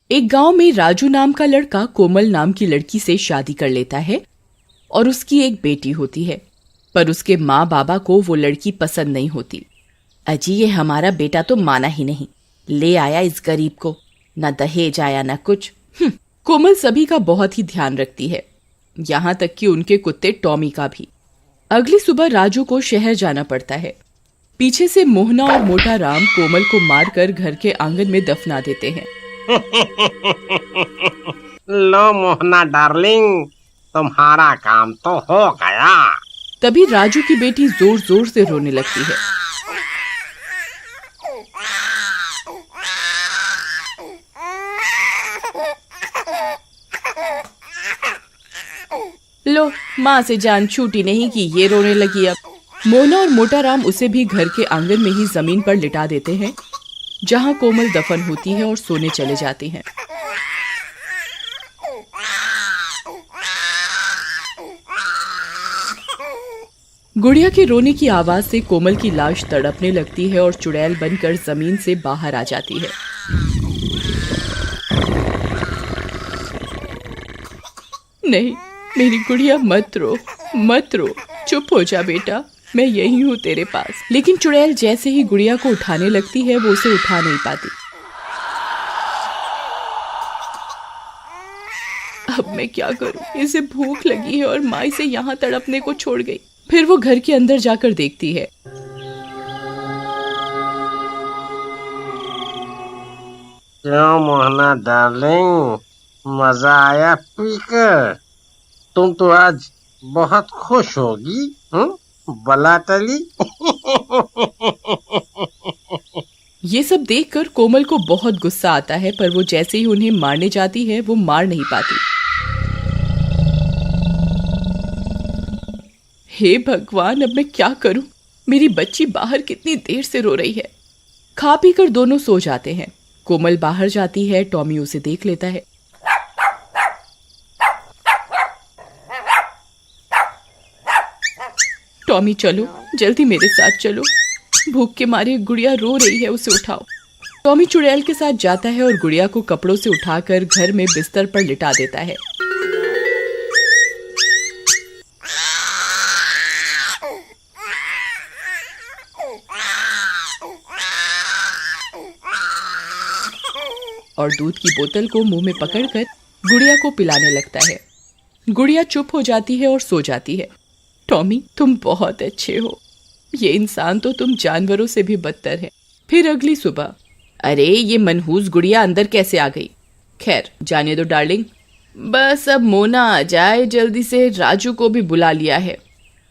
एक गांव में राजू नाम का लड़का कोमल नाम की लड़की से शादी कर लेता है और उसकी एक बेटी होती है। पर उसके माँ बाबा को वो लड़की पसंद नहीं होती। अजी ये हमारा बेटा तो माना ही नहीं, ले आया इस गरीब को, न दहेज आया न कुछ। कोमल सभी का बहुत ही ध्यान रखती है, यहाँ तक कि उनके कुत्ते टॉमी का भी। अगली सुबह राजू को शहर जाना पड़ता है। पीछे से मोहना और मोटा राम कोमल को मारकर घर के आंगन में दफना देते हैं। लो मोहना डार्लिंग, तुम्हारा काम तो हो गया। तभी राजू की बेटी जोर जोर से रोने लगती है। लो, माँ से जान छूटी नहीं कि ये रोने लगी। अब मोहना और मोटा राम उसे भी घर के आंगन में ही जमीन पर लिटा देते हैं, जहाँ कोमल दफन होती है और सोने चले जाते हैं। गुड़िया के रोने की आवाज से कोमल की लाश तड़पने लगती है और चुड़ैल बनकर जमीन से बाहर आ जाती है। नहीं, मेरी गुड़िया मत रो, मत रो, चुप हो जा बेटा, मैं यही हूँ तेरे पास। लेकिन चुड़ैल जैसे ही गुड़िया को उठाने लगती है वो उसे उठा नहीं पाती। अब मैं क्या करूँ, इसे भूख लगी है और माँ इसे यहाँ तड़पने को छोड़ गई। फिर वो घर के अंदर जाकर देखती है। क्यों मोहना डार्लिंग, मजा आया पीकर? तुम तो आज बहुत खुश होगी, बला टली। ये सब देखकर कोमल को बहुत गुस्सा आता है, पर वो जैसे ही उन्हें मारने जाती है वो मार नहीं पाती। हे भगवान, अब मैं क्या करूं? मेरी बच्ची बाहर कितनी देर से रो रही है। खा पी कर दोनों सो जाते हैं। कोमल बाहर जाती है, टॉमी उसे देख लेता है। टॉमी चलो, जल्दी मेरे साथ चलो, भूख के मारे गुड़िया रो रही है, उसे उठाओ। टॉमी चुड़ैल के साथ जाता है और गुड़िया को कपड़ों से उठाकर घर में बिस्तर पर लिटा देता है। और दूध की बोतल को मुंह में पकड़कर गुड़िया को पिलाने लगता है। गुड़िया चुप हो जाती है और सो जाती है। टॉमी, तुम बहुत अच्छे हो। ये इंसान तो तुम जानवरों से भी बदतर है। फिर अगली सुबह, अरे ये मनहूस गुड़िया अंदर कैसे आ गई? खैर जाने दो डार्लिंग, बस अब मोना आ जाए जल्दी से। राजू को भी बुला लिया है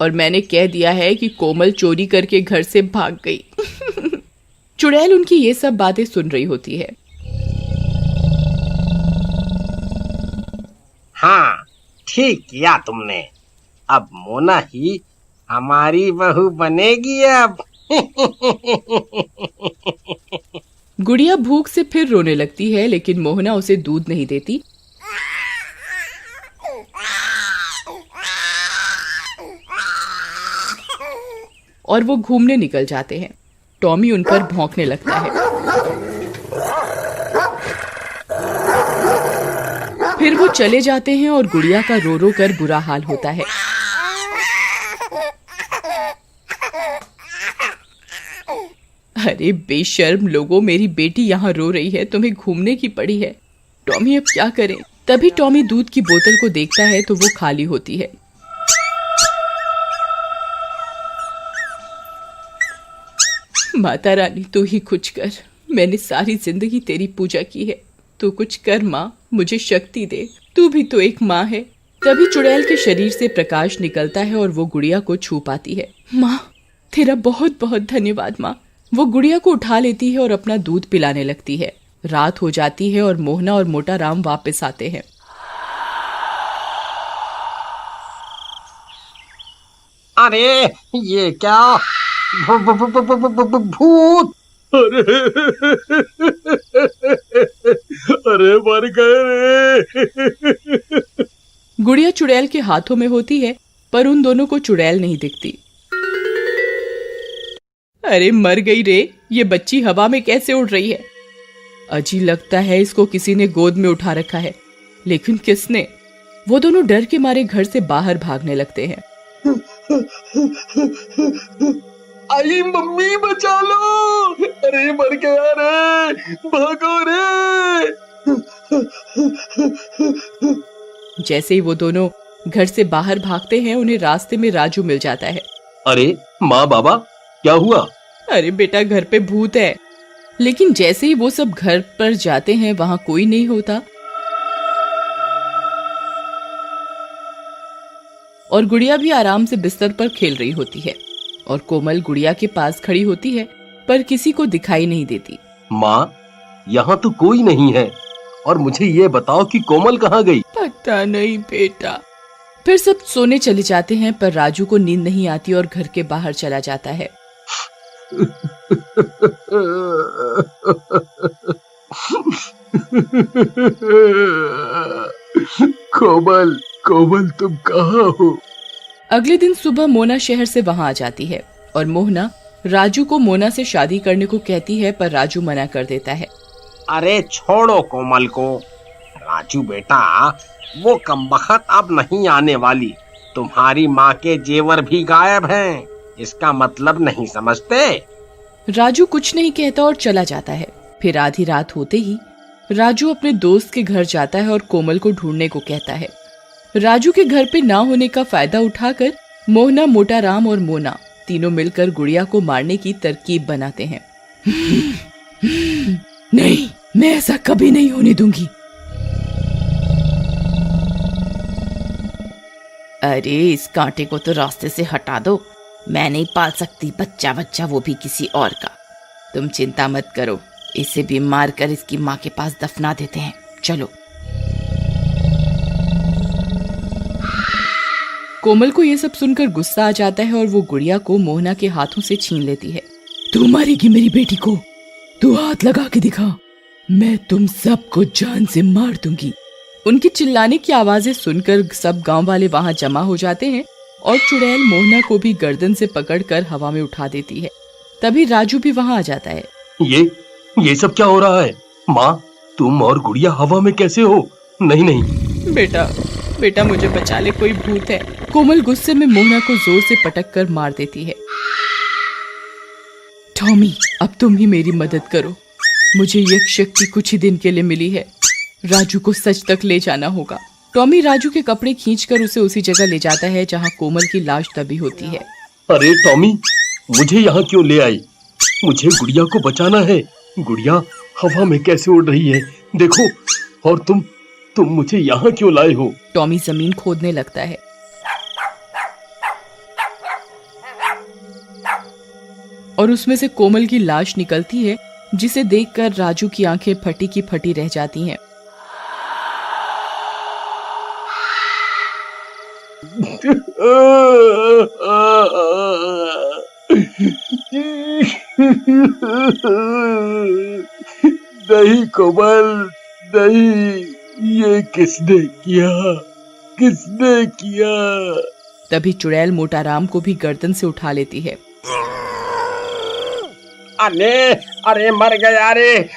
और मैंने कह दिया है कि कोमल चोरी करके घर से भाग गई। चुड़ैल उनकी ये सब बातें सुन रही होती है। हाँ, ठीक किया तुमने। अब मोना ही हमारी बहू बनेगी अब। गुड़िया भूख से फिर रोने लगती है, लेकिन मोहना उसे दूध नहीं देती। और वो घूमने निकल जाते हैं। टॉमी उन पर भौंकने लगता है। फिर वो चले जाते हैं और गुड़िया का रो रो कर बुरा हाल होता है। अरे बेशर्म लोगों, मेरी बेटी यहाँ रो रही है, तुम्हें घूमने की पड़ी है। टॉमी अब क्या करें? तभी टॉमी दूध की बोतल को देखता है तो वो खाली होती है। माता रानी तू ही कुछ कर, मैंने सारी जिंदगी तेरी पूजा की है, तू कुछ कर माँ, मुझे शक्ति दे, तू भी तो एक माँ है। तभी चुड़ैल के शरीर से प्रकाश निकलता है और वो गुड़िया को छू पाती है। माँ, तेरा बहुत बहुत धन्यवाद माँ। वो गुड़िया को उठा लेती है और अपना दूध पिलाने लगती है। रात हो जाती है और मोहना और मोटा राम वापस आते हैं। अरे ये क्या? भूत! अरे मर गए रे। गुड़िया चुड़ैल के हाथों में होती है, पर उन दोनों को चुड़ैल नहीं दिखती। अरे मर गई रे, ये बच्ची हवा में कैसे उड़ रही है? अजी लगता है इसको किसी ने गोद में उठा रखा है, लेकिन किसने? वो दोनों डर के मारे घर से बाहर भागने लगते हैं। आई मम्मी बचा लो, अरे मर गया रे, भागो रे। जैसे ही वो दोनों घर से बाहर भागते हैं, उन्हें रास्ते में राजू मिल जाता है। अरे माँ बाबा क्या हुआ? अरे बेटा घर पे भूत है। लेकिन जैसे ही वो सब घर पर जाते हैं, वहां कोई नहीं होता और गुड़िया भी आराम से बिस्तर पर खेल रही होती है और कोमल गुड़िया के पास खड़ी होती है पर किसी को दिखाई नहीं देती। माँ यहाँ तो कोई नहीं है, और मुझे ये बताओ कि कोमल कहाँ गई? पता नहीं बेटा। फिर सब सोने चले जाते हैं पर राजू को नींद नहीं आती और घर के बाहर चला जाता है। कोमल, कोमल तुम कहाँ हो? अगले दिन सुबह मोना शहर से वहां आ जाती है और मोहना राजू को मोना से शादी करने को कहती है, पर राजू मना कर देता है। अरे छोड़ो कोमल को। राजू बेटा, वो कमबख्त अब नहीं आने वाली। तुम्हारी माँ के जेवर भी गायब हैं। इसका मतलब नहीं समझते? राजू कुछ नहीं कहता और चला जाता है। फिर आधी रात होते ही राजू अपने दोस्त के घर जाता है और कोमल को ढूंढने को कहता है। राजू के घर पे ना होने का फायदा उठाकर मोहना, मोटा राम और मोना तीनों मिलकर गुड़िया को मारने की तरकीब बनाते हैं। नहीं, मैं ऐसा कभी नहीं होने दूंगी। अरे इस कांटे को तो रास्ते से हटा दो। मैं नहीं पाल सकती बच्चा, वो भी किसी और का। तुम चिंता मत करो, इसे भी मार कर इसकी माँ के पास दफना देते हैं। चलो। कोमल को ये सब सुनकर गुस्सा आ जाता है और वो गुड़िया को मोहना के हाथों से छीन लेती है। तू मारेगी मेरी बेटी को? तू हाथ लगा के दिखा, मैं तुम सबको जान से मार दूंगी। उनकी चिल्लाने की आवाजें सुनकर सब गांव वाले वहां जमा हो जाते हैं और चुड़ैल मोहना को भी गर्दन से पकड़कर हवा में उठा देती है। तभी राजू भी वहां आ जाता है। ये सब क्या हो रहा है? माँ, तुम और गुड़िया हवा में कैसे हो? नहीं नहीं बेटा मुझे बचा ले, कोई भूत है। कोमल गुस्से में मोहना को जोर से पटक कर मार देती है। टॉमी, अब तुम ही मेरी मदद करो। मुझे यक्ष शक्ति कुछ ही दिन के लिए मिली है। राजू को सच तक ले जाना होगा। टॉमी राजू के कपड़े खींचकर उसे उसी जगह ले जाता है जहां कोमल की लाश दबी होती है। अरे टॉमी, मुझे यहाँ क्यों ले आई? मुझे गुड़िया को बचाना है। गुड़िया हवा में कैसे उड़ रही है देखो, और तुम मुझे यहाँ क्यों लाए हो? टॉमी जमीन खोदने लगता है। और उसमें से कोमल की लाश निकलती है, जिसे देखकर राजू की आंखें फटी की फटी रह जाती हैं। नहीं कोमल, नहीं, ये किसने किया? तभी चुड़ैल मोटा राम को भी गर्दन से उठा लेती है। अरे मर गया रे।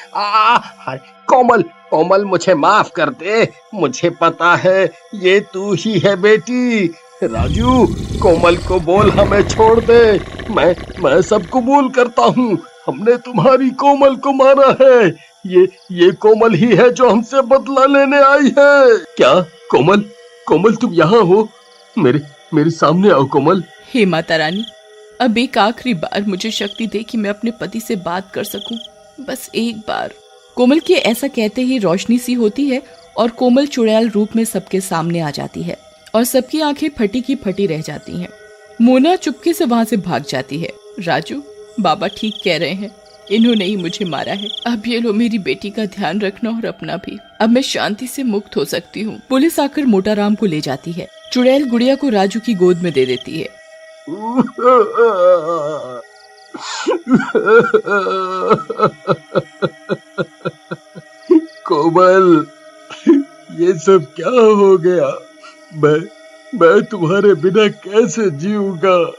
कोमल मुझे माफ कर दे। मुझे पता है ये तू ही है बेटी। राजू, कोमल को बोल हमें छोड़ दे। मैं सब कबूल करता हूँ। हमने तुम्हारी कोमल को मारा है। ये कोमल ही है जो हमसे बदला लेने आई है। क्या कोमल तुम यहाँ हो? मेरे सामने आओ कोमल। हे माता रानी, अब एक आखिरी बार मुझे शक्ति दे कि मैं अपने पति से बात कर सकूं, बस एक बार। कोमल के ऐसा कहते ही रोशनी सी होती है और कोमल चुड़ैल रूप में सबके सामने आ जाती है और सबकी आंखें फटी की फटी रह जाती हैं। मोना चुपके से वहां से भाग जाती है। राजू, बाबा ठीक कह रहे हैं, इन्होंने ही मुझे मारा है। अब ये लो, मेरी बेटी का ध्यान रखना और अपना भी। अब मैं शांति से मुक्त हो सकती हूँ। पुलिस आकर मोटा राम को ले जाती है। चुड़ैल गुड़िया को राजू की गोद में दे देती है। कोमल, ये सब क्या हो गया? मैं तुम्हारे बिना कैसे जीऊंगा।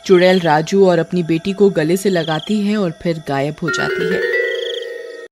चुड़ैल राजू और अपनी बेटी को गले से लगाती है और फिर गायब हो जाती है।